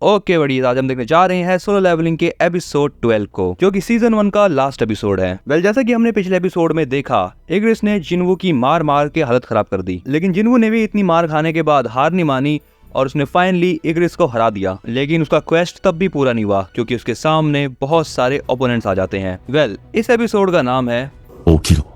Okay बढ़िया, आज हम देखने जा रहे हैं सोलो लेवलिंग के एपिसोड 12 को, जो कि सीजन 1 का लास्ट एपिसोड है। जैसा कि हमने पिछले एपिसोड में देखा, इग्रिस ने जिन्वू की मार मार के हालत खराब कर दी, लेकिन जिन्वू ने भी इतनी मार खाने के बाद हार नहीं मानी और उसने फाइनली इग्रिस को हरा दिया। लेकिन उसका क्वेस्ट तब भी पूरा नहीं हुआ क्योंकि उसके सामने बहुत सारे ओपोनेंट्स आ जाते हैं। इस एपिसोड का नाम है ओकिरो,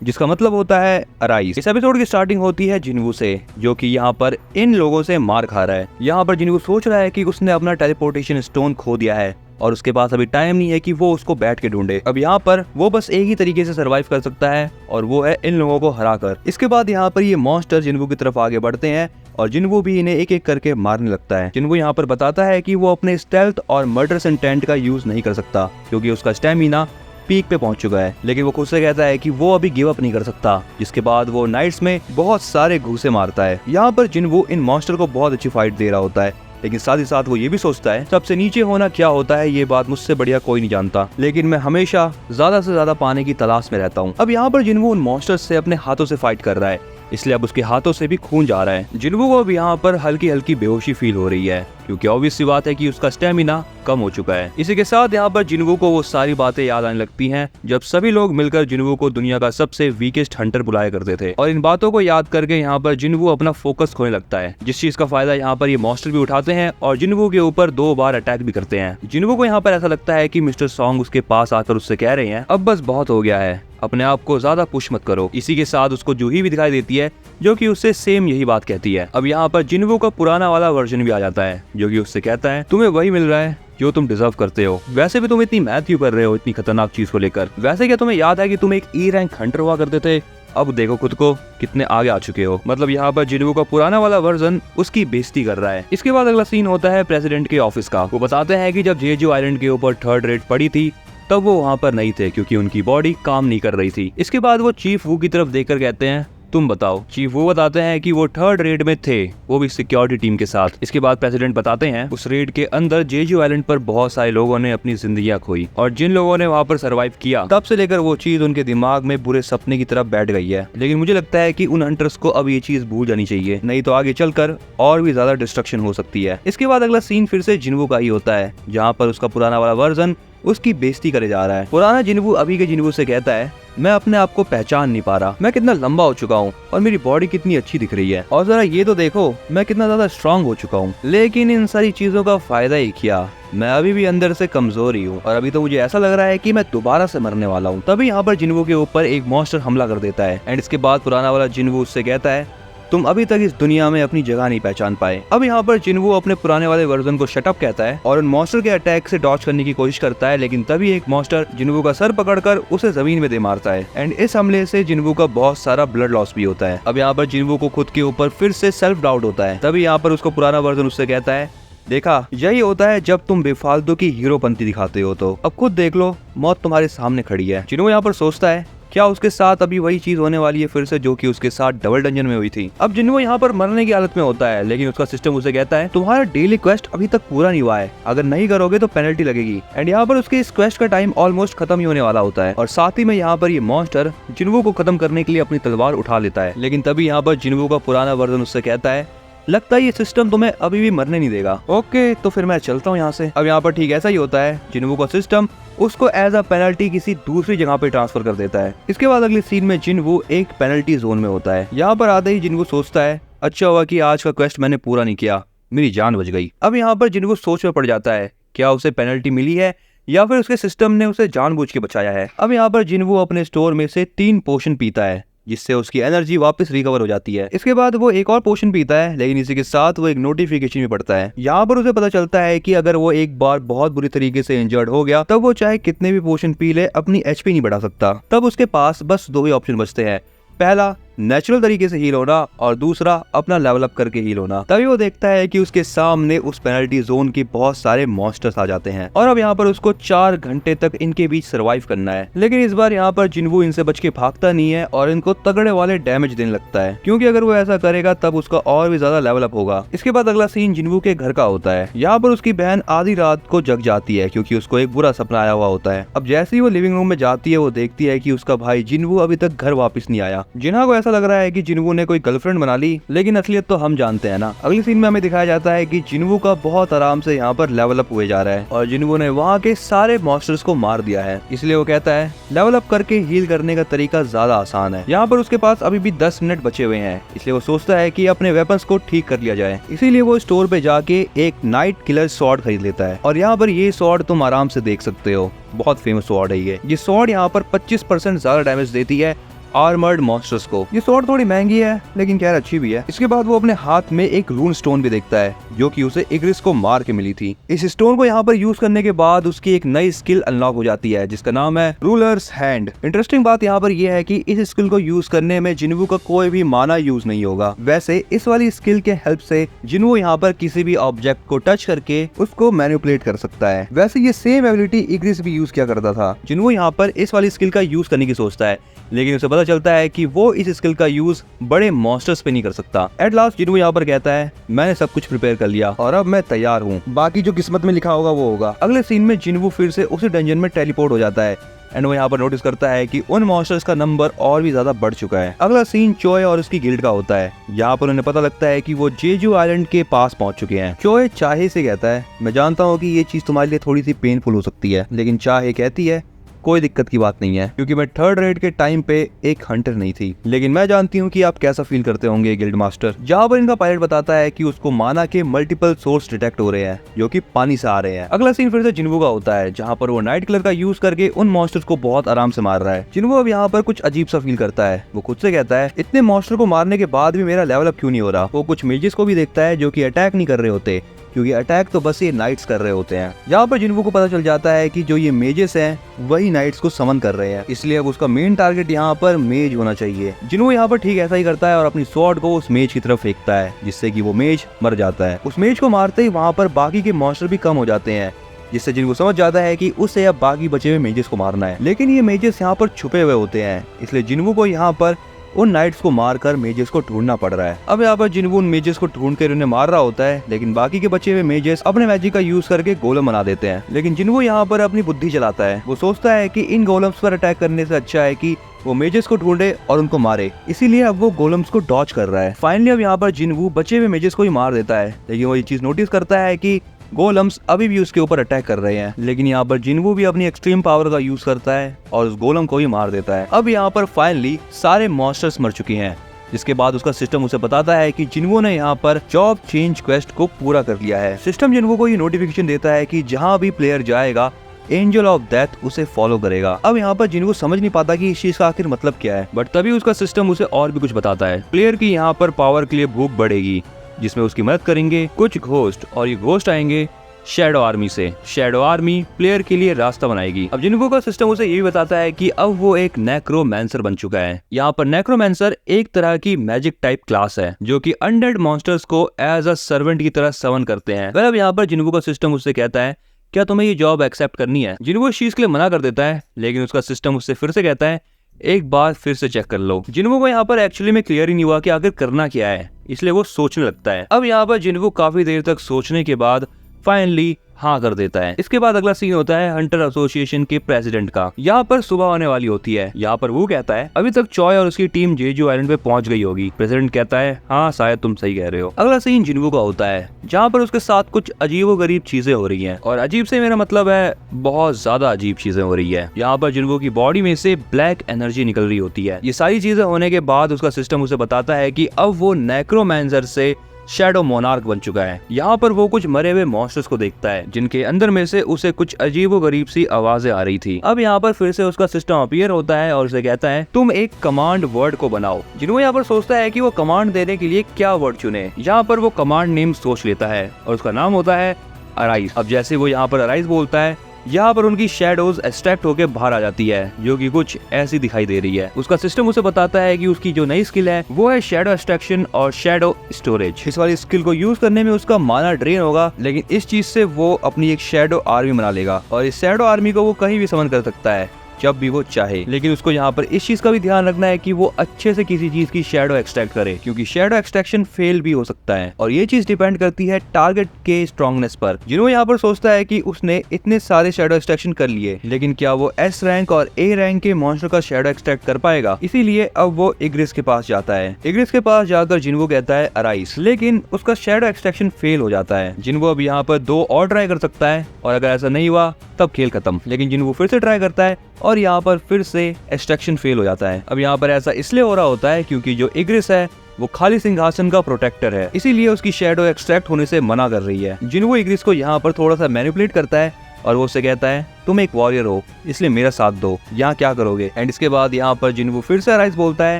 जिसका मतलब होता है अराइज। इस एपिसोड की स्टार्टिंग होती है जिन्वू से, जो कि यहाँ पर इन लोगों से मार खा रहा है। यहाँ पर जिन्वू सोच रहा है कि उसने अपना टेलीपोर्टेशन स्टोन खो दिया है और उसके पास अभी टाइम नहीं है कि वो उसको बैठ के ढूंढे। अब यहाँ पर वो बस एक ही तरीके से सरवाइव कर सकता है और वो है इन लोगों को हराकर। इसके बाद यहाँ पर ये मॉन्स्टर जिन्वू की तरफ आगे बढ़ते हैं और जिन्वू भी इन्हें एक एक करके मारने लगता है। जिन्वू यहाँ पर बताता है कि वो अपने स्टेल्थ और मर्डरस इंटेंट का यूज नहीं कर सकता क्योंकि उसका स्टेमिना पीक पे पहुंच चुका है, लेकिन वो खुद से कहता है कि वो अभी गिव अप नहीं कर सकता। जिसके बाद वो नाइट्स में बहुत सारे घूसे मारता है। यहाँ पर जिन्वू इन मॉन्स्टर को बहुत अच्छी फाइट दे रहा होता है, लेकिन साथ ही साथ वो ये भी सोचता है सबसे नीचे होना क्या होता है ये बात मुझसे बढ़िया कोई नहीं जानता, लेकिन मैं हमेशा ज्यादा से ज्यादा पाने की तलाश में रहता हूँ। अब यहाँ पर जिन्वू उन मॉन्स्टर्स से अपने हाथों से फाइट कर रहा है, इसलिए अब उसके हाथों से भी खून जा रहा है। जिन्वू को अब यहाँ पर हल्की हल्की बेहोशी फील हो रही है क्योंकि ऑब्वियस सी बात है कि उसका स्टेमिना कम हो चुका है। इसी के साथ यहाँ पर जिन्वू को वो सारी बातें याद आने लगती हैं जब सभी लोग मिलकर जिन्वू को दुनिया का सबसे वीकेस्ट हंटर बुलाया करते थे, और इन बातों को याद करके यहाँ पर जिन्वू अपना फोकस खोने लगता है, जिस चीज का फायदा यहाँ पर ये मॉन्स्टर भी उठाते हैं और जिन्वू के ऊपर 2 बार अटैक भी करते हैं। जिन्वू को यहाँ पर ऐसा लगता है कि मिस्टर सॉन्ग उसके पास आकर उससे कह रहे हैं अब बस बहुत हो गया है, अपने आप को ज्यादा पुश मत करो। इसी के साथ उसको जूही भी दिखाई देती है जो कि उससे सेम यही बात कहती है। अब यहाँ पर जिन्वू का पुराना वाला वर्जन भी आ जाता है जो कि उससे कहता है तुम्हें वही मिल रहा है जो तुम डिजर्व करते हो। वैसे भी तुम इतनी मैथ क्यों कर रहे हो इतनी खतरनाक चीज को लेकर? वैसे क्या तुम्हें याद है कि तुम एक E रैंक हंटर हुआ करते थे? अब देखो खुद को कितने आगे आ चुके हो। मतलब यहाँ पर जिन्वू का पुराना वाला वर्जन उसकी बेइज्जती कर रहा है। इसके बाद अगला सीन होता है प्रेसिडेंट के ऑफिस का। वो बताते हैं कि जब जेजू आइलैंड के ऊपर 3rd रेड पड़ी थी तब वो वहाँ पर नहीं थे क्योंकि उनकी बॉडी काम नहीं कर रही थी। इसके बाद वो चीफ वू की तरफ देखकर कहते हैं तुम बताओ। चीफ वो बताते हैं कि वो 3rd रेड में थे, वो भी सिक्योरिटी टीम के साथ। इसके बाद प्रेसिडेंट बताते हैं उस रेड के अंदर जेजू आइलैंड पर बहुत सारे लोगों ने अपनी जिंदगियां खोई और जिन लोगों ने वहाँ पर सरवाइव किया तब से लेकर वो चीज उनके दिमाग में बुरे सपने की तरफ बैठ गई है। लेकिन मुझे लगता है कि उन हंटर्स को अब ये चीज भूल जानी चाहिए, नहीं तो आगे चलकर और भी ज्यादा डिस्ट्रक्शन हो सकती है। इसके बाद अगला सीन फिर से जिन्वू का ही होता है जहाँ पर उसका पुराना वाला वर्जन उसकी बेइज्जती करे जा रहा है। पुराना जिन्वू अभी के जिन्वू से कहता है मैं अपने आप को पहचान नहीं पा रहा, मैं कितना लंबा हो चुका हूँ और मेरी बॉडी कितनी अच्छी दिख रही है, और जरा ये तो देखो मैं कितना ज्यादा स्ट्रांग हो चुका हूँ। लेकिन इन सारी चीजों का फायदा ही क्या, मैं अभी भी अंदर से कमजोर ही हूँ और अभी तो मुझे ऐसा लग रहा है कि मैं दोबारा से मरने वाला हूँ। तभी यहाँ पर जिन्वू के ऊपर एक मॉन्स्टर हमला कर देता है एंड इसके बाद पुराना वाला जिन्वू उससे कहता है तुम अभी तक इस दुनिया में अपनी जगह नहीं पहचान पाए। अब यहाँ पर जिन्वू अपने पुराने वाले वर्जन को शट अप कहता है और उन मॉन्स्टर के अटैक से डॉज करने की कोशिश करता है, लेकिन तभी एक मॉन्स्टर जिन्वू का सर पकड़कर उसे जमीन में दे मारता है एंड इस हमले से जिन्वू का बहुत सारा ब्लड लॉस भी होता है। अब यहाँ पर जिन्वू को खुद के ऊपर फिर से सेल्फ डाउट होता है। तभी यहाँ पर उसको पुराना वर्जन उससे कहता है देखा यही होता है जब तुम बेफालतू की हीरोपंती दिखाते हो, तो अब खुद देख लो मौत तुम्हारे सामने खड़ी है। जिन्वू यहाँ पर सोचता है क्या उसके साथ अभी वही चीज होने वाली है फिर से जो कि उसके साथ डबल डंजन में हुई थी। अब जिन्वू यहाँ पर मरने की हालत में होता है, लेकिन उसका सिस्टम उसे कहता है तुम्हारा डेली क्वेस्ट अभी तक पूरा नहीं हुआ है, अगर नहीं करोगे तो पेनल्टी लगेगी। एंड यहाँ पर उसके इस क्वेस्ट का टाइम ऑलमोस्ट खत्म ही होने वाला होता है और साथ ही में यहाँ पर ये मॉन्स्टर जिन्वू को खत्म करने के लिए अपनी तलवार उठा लेता है। लेकिन तभी यहाँ पर जिन्वू का पुराना वर्जन उससे कहता है लगता है ये सिस्टम तुम्हें अभी भी मरने नहीं देगा। ओके तो फिर मैं चलता हूँ यहाँ से। अब यहाँ पर ठीक ऐसा ही होता है, जिन्वू का सिस्टम उसको एज अ पेनल्टी किसी दूसरी जगह पे ट्रांसफर कर देता है। इसके बाद अगले सीन में जिन्वू एक पेनल्टी जोन में होता है। यहाँ पर आते ही जिन्वू सोचता है अच्छा हुआ कि आज का क्वेस्ट मैंने पूरा नहीं किया, मेरी जान बच गई। अब यहाँ पर जिन्वू सोच में पड़ जाता है क्या उसे पेनल्टी मिली है या फिर उसके सिस्टम ने उसे जानबूझ के बचाया है। अब यहाँ पर जिन्वू अपने स्टोर में से 3 पोशन पीता है जिससे उसकी एनर्जी वापस रिकवर हो जाती है। इसके बाद वो एक और पोशन पीता है, लेकिन इसी के साथ वो एक नोटिफिकेशन भी पड़ता है। यहाँ पर उसे पता चलता है कि अगर वो एक बार बहुत बुरी तरीके से इंजर्ड हो गया तब वो चाहे कितने भी पोशन पी ले अपनी HP नहीं बढ़ा सकता। तब उसके पास बस 2 ही ऑप्शन बचते हैं, पहला नेचुरल तरीके से हील होना और दूसरा अपना लेवल अप करके हील होना। तभी वो देखता है कि उसके सामने उस पेनल्टी जोन के बहुत सारे मॉन्स्टर्स आ जाते हैं और अब यहाँ पर उसको 4 घंटे तक इनके बीच सरवाइव करना है। लेकिन इस बार यहाँ पर जिन्वू इनसे बच के भागता नहीं है और इनको तगड़े वाले डैमेज देने लगता है, क्योंकि अगर वो ऐसा करेगा तब उसका और भी ज्यादा लेवल अप होगा। इसके बाद अगला सीन जिन्वू के घर का होता है। यहाँ पर उसकी बहन आधी रात को जग जाती है क्योंकि उसको एक बुरा सपना आया हुआ होता है। अब जैसे ही वो लिविंग रूम में जाती है वो देखती है कि उसका भाई जिन्वू अभी तक घर वापस नहीं आया। जिन्हा को ऐसा लग रहा है कि जिन्वू ने कोई गर्लफ्रेंड बना ली, लेकिन असलियत तो हम जानते हैं ना। अगली सीन में हमें दिखाया जाता है कि जिन्वू का बहुत आराम से यहाँ पर लेवल अप हुए जा रहा है और जिन्वू ने वहाँ के सारे मॉन्स्टर्स को मार दिया है। इसलिए वो कहता है लेवल अप करके हील करने का तरीका ज्यादा आसान है। यहाँ पर उसके पास अभी भी 10 मिनट बचे हुए हैं, इसलिए वो सोचता है कि अपने वेपन्स को ठीक कर लिया जाए। इसीलिए वो स्टोर पे जाके एक नाइट किलर स्वॉर्ड खरीद लेता है और यहाँ पर ये स्वॉर्ड तुम आराम से देख सकते हो, बहुत फेमस स्वॉर्ड है ये स्वॉर्ड यहाँ पर 25% ज्यादा डैमेज देती है आर्मर्ड मॉन्स्टर्स को। ये स्वॉर्ड थोड़ी महंगी है लेकिन खैर अच्छी भी है। इसके बाद वो अपने हाथ में एक रून स्टोन भी देखता है जो कि उसे इग्रिस को मार के मिली थी। इस स्टोन को यहाँ पर यूज करने के बाद उसकी एक नई स्किल अनलॉक हो जाती है जिसका नाम है रूलर्स हैंड। इंटरेस्टिंग बात यहाँ पर यह है कि इस स्किल को यूज करने में जिन्वू का कोई भी माना यूज नहीं होगा। वैसे इस वाली स्किल के हेल्प से जिन्वू यहाँ पर किसी भी ऑब्जेक्ट को टच करके उसको मैनिपुलेट कर सकता है। वैसे ये सेम एबिलिटी इग्रिस भी यूज किया करता था। जिन्वू यहाँ पर इस वाली स्किल का यूज करने की सोचता है, लेकिन उसे पता चलता है कि वो इस स्किल का यूज बड़े मॉन्स्टर्स पे नहीं कर सकता। एट लास्ट जिन्वू यहाँ पर कहता है मैंने सब कुछ प्रिपेयर कर लिया और अब मैं तैयार हूँ, बाकी जो किस्मत में लिखा होगा वो होगा। अगले सीन में जिन्वू फिर से उसी डंजन में टेलीपोर्ट हो जाता है एंड वो यहाँ पर नोटिस करता है कि उन मॉन्स्टर्स का नंबर और भी ज्यादा बढ़ चुका है। अगला सीन चोय और उसकी गिल्ड का होता है। यहाँ पर उन्हें पता लगता है कि वो जेजू आइलैंड के पास पहुंच चुके हैं। चोय चाहे से कहता है मैं जानता हूँ कि ये चीज तुम्हारे लिए थोड़ी सी पेनफुल हो सकती है, लेकिन चाहे कहती है कोई दिक्कत की बात नहीं है क्योंकि मैं थर्ड रेड के टाइम पे एक हंटर नहीं थी, लेकिन मैं जानती हूँ कि आप कैसा फील करते होंगे गिल्ड मास्टर। जहाँ पर इनका पायलट बताता है कि उसको माना के मल्टीपल सोर्स डिटेक्ट हो रहे हैं जो कि पानी से आ रहे हैं। अगला सीन फिर से जिन्वू का होता है जहाँ पर वो नाइट किलर का यूज करके उन मॉन्स्टर्स को बहुत आराम से मार रहा है। जिन्वू अब यहाँ पर कुछ अजीब सा फील करता है। वो खुद से कहता है इतने मॉन्स्टर को मारने के बाद भी मेरा लेवल अप क्यों नहीं हो रहा। वो कुछ मेजेस को भी देखता है जो कि अटैक नहीं कर रहे होते क्योंकि अटैक तो बस ये नाइट्स कर रहे होते हैं। यहाँ पर जिन्वू को पता चल जाता है कि जो ये मेजेस हैं वही नाइट्स को समन कर रहे हैं, इसलिए अब उसका मेन टारगेट यहाँ पर मेज होना चाहिए। जिन्वू यहाँ पर ठीक ऐसा ही करता है और अपनी स्वॉर्ड को उस मेज की तरफ फेंकता है जिससे कि वो मेज मर जाता है। उस मेज को मारते ही वहाँ पर बाकी के मॉन्स्टर भी कम हो जाते हैं, जिससे जिन्वू समझ जाता है कि उसे अब बाकी बचे हुए मेजेस को मारना है। लेकिन ये मेजेस यहाँ पर छुपे हुए होते हैं, इसलिए जिन्वू को यहाँ पर उन नाइट्स को मारकर मेजेस को ढूंढना पड़ रहा है। अब यहाँ पर जिन्वू उन मेजेस को ढूंढ कर उन्हें मार रहा होता है, लेकिन बाकी के बचे हुए मेजेस अपने मैजिक का यूज करके गोलम बना देते हैं। लेकिन जिन्वू यहाँ पर अपनी बुद्धि चलाता है। वो सोचता है कि इन गोलम्स पर अटैक करने से अच्छा है कि वो मेजेस को ढूंढे और उनको मारे, इसीलिए अब वो गोलम्स को डॉच कर रहा है। फाइनली अब यहाँ पर जिन्वू बचे हुए मेजेस को ही मार देता है, लेकिन वो ये चीज नोटिस करता है कि गोलम्स अभी भी उसके ऊपर अटैक कर रहे हैं। लेकिन यहाँ पर जिन्वू भी अपनी एक्सट्रीम पावर का यूज करता है और उस गोलम को ही मार देता है। अब यहाँ पर फाइनली सारे मॉन्स्टर्स मर चुके हैं, जिसके बाद उसका सिस्टम उसे बताता है कि जिन्वू ने यहाँ पर जॉब चेंज क्वेस्ट को पूरा कर लिया है। सिस्टम जिन्वू को ये नोटिफिकेशन देता है कि जहाँ भी प्लेयर जाएगा एंजल ऑफ डेथ उसे फॉलो करेगा। अब यहाँ पर जिन्वू समझ नहीं पाता कि इस चीज का आखिर मतलब क्या है, बट तभी उसका सिस्टम उसे और भी कुछ बताता है। प्लेयर की यहाँ पर पावर के लिए भूख बढ़ेगी, जिसमें उसकी मदद करेंगे कुछ घोस्ट, और ये घोस्ट आएंगे शैडो आर्मी से। शैडो आर्मी प्लेयर के लिए रास्ता बनाएगी। अब जिन्वू का सिस्टम उसे ये भी बताता है कि अब वो एक नेक्रोमैंसर बन चुका है। यहाँ पर नेक्रोमैंसर एक तरह की मैजिक टाइप क्लास है जो कि अनडेड मॉन्स्टर्स को एज अ सर्वेंट की तरह समन करते हैं। अब यहाँ पर जिन्वू का सिस्टम उससे कहता है क्या तुम्हें ये जॉब एक्सेप्ट करनी है। जिन्वू इस चीज के लिए मना कर देता है, लेकिन उसका सिस्टम उससे फिर से कहता है एक बार फिर से चेक कर लो। जिन्वू को यहाँ पर एक्चुअली में क्लियर ही नहीं हुआ कि आखिर करना क्या है, इसलिए वो सोचने लगता है। अब यहाँ पर जिन्वू काफी देर तक सोचने के बाद फाइनली हाँ कर देता है। इसके बाद अगला सीन होता है हंटर एसोसिएशन के प्रेसिडेंट का। यहाँ पर सुबह होने वाली होती है। यहाँ पर वो कहता है अभी तक चॉय और उसकी टीम जेजू आइलैंड पे पहुंच गई होगी। प्रेसिडेंट कहता है हाँ शायद तुम सही कह रहे हो। अगला सीन जिन्वू का होता है जहाँ पर उसके साथ कुछ अजीबोगरीब चीजें हो रही हैं, और अजीब से मेरा मतलब है बहुत ज्यादा अजीब चीजें हो रही है। यहाँ पर जिन्वू की बॉडी में से ब्लैक एनर्जी निकल रही होती है। ये सारी चीजें होने के बाद उसका सिस्टम उसे बताता है कि अब वो नेक्रोमैंसर से शैडो मोनार्क बन चुका है। यहाँ पर वो कुछ मरे हुए मॉन्स्टर्स को देखता है जिनके अंदर में से उसे कुछ अजीबोगरीब सी आवाजें आ रही थी। अब यहाँ पर फिर से उसका सिस्टम अपीयर होता है और उसे कहता है तुम एक कमांड वर्ड को बनाओ। जिन्वू यहाँ पर सोचता है कि वो कमांड देने के लिए क्या वर्ड चुने। यहाँ पर वो कमांड नेम सोच लेता है और उसका नाम होता है अराइज। अब जैसे वो यहाँ पर अराइज बोलता है, यहाँ पर उनकी शैडोज एक्सट्रैक्ट होकर बाहर आ जाती है जो कि कुछ ऐसी दिखाई दे रही है। उसका सिस्टम उसे बताता है कि उसकी जो नई स्किल है वो है शैडो एक्सट्रैक्शन और शैडो स्टोरेज। इस वाली स्किल को यूज करने में उसका माना ड्रेन होगा, लेकिन इस चीज से वो अपनी एक शैडो आर्मी बना लेगा और इस शैडो आर्मी को वो कहीं भी समन कर सकता है। जब भी वो चाहे। लेकिन उसको यहाँ पर इस चीज का भी ध्यान रखना है कि वो अच्छे से किसी चीज की शैडो एक्सट्रैक्ट करे, क्योंकि शैडो एक्सट्रैक्शन फेल भी हो सकता है और ये चीज डिपेंड करती है टारगेट के स्ट्रॉन्गनेस पर। जिन्हों यहाँ पर सोचता है कि उसने इतने सारे शैडो एक्सट्रैक्शन कर लिए, लेकिन क्या वो एस रैंक और ए रैंक के मॉन्स्टर का शैडो एक्सट्रैक्ट कर पाएगा। इसीलिए अब वो इग्रिस के पास जाता है। इग्रिस के पास जाकर जिन्वो कहता है अराइस, लेकिन उसका शैडो एक्सट्रैक्शन फेल हो जाता है। जिन्वो अब यहाँ पर 2 और ट्राई कर सकता है और अगर ऐसा नहीं हुआ तब खेल खत्म। लेकिन जिन्वो फिर से ट्राई करता है और यहाँ पर फिर से एक्सट्रैक्शन फेल हो जाता है। अब यहाँ पर ऐसा इसलिए हो रहा होता है क्योंकि जो इग्रिस है वो खाली सिंहासन का प्रोटेक्टर है, इसीलिए उसकी शैडो एक्सट्रैक्ट होने से मना कर रही है। जिन्वो इग्रिस को यहाँ पर थोड़ा सा मैनिपुलेट करता है और वो उससे कहता है तुम एक वॉरियर हो, इसलिए मेरा साथ दो, यहाँ क्या करोगे। एंड इसके बाद यहाँ पर जिन्वो फिर से अराइज बोलता है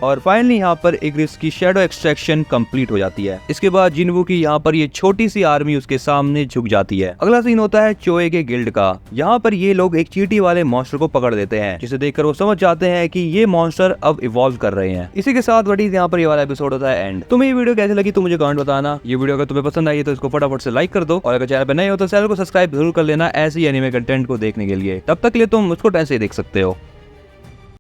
और फाइनली यहाँ पर इग्रिस की शैडो एक्सट्रैक्शन कंप्लीट हो जाती है। इसके बाद जिन्वो की यहाँ पर ये छोटी सी आर्मी उसके सामने झुक जाती है। अगला सीन होता है चोए के गिल्ड का। यहाँ पर ये लोग एक चींटी वाले मॉन्स्टर को पकड़ देते हैं, जिसे देखकर वो समझ जाते हैं कि ये मॉन्स्टर अब इवॉल्व कर रहे हैं। इसी के साथ बड़ी यहाँ पर ये वाला एपिसोड होता है एंड। तुम्हें ये वीडियो कैसे लगी तो मुझे कमेंट बताना। ये वीडियो अगर तुम्हें पसंद आई तो इसको फटाफट से लाइक कर दो और अगर चैनल पर नए हो तो चैनल को सब्सक्राइब जरूर कर लेना ऐसे ही एनिमे कंटेंट को देखने के लिए। तब तक के लिए तुम मुझको ऐसे ही देख सकते हो।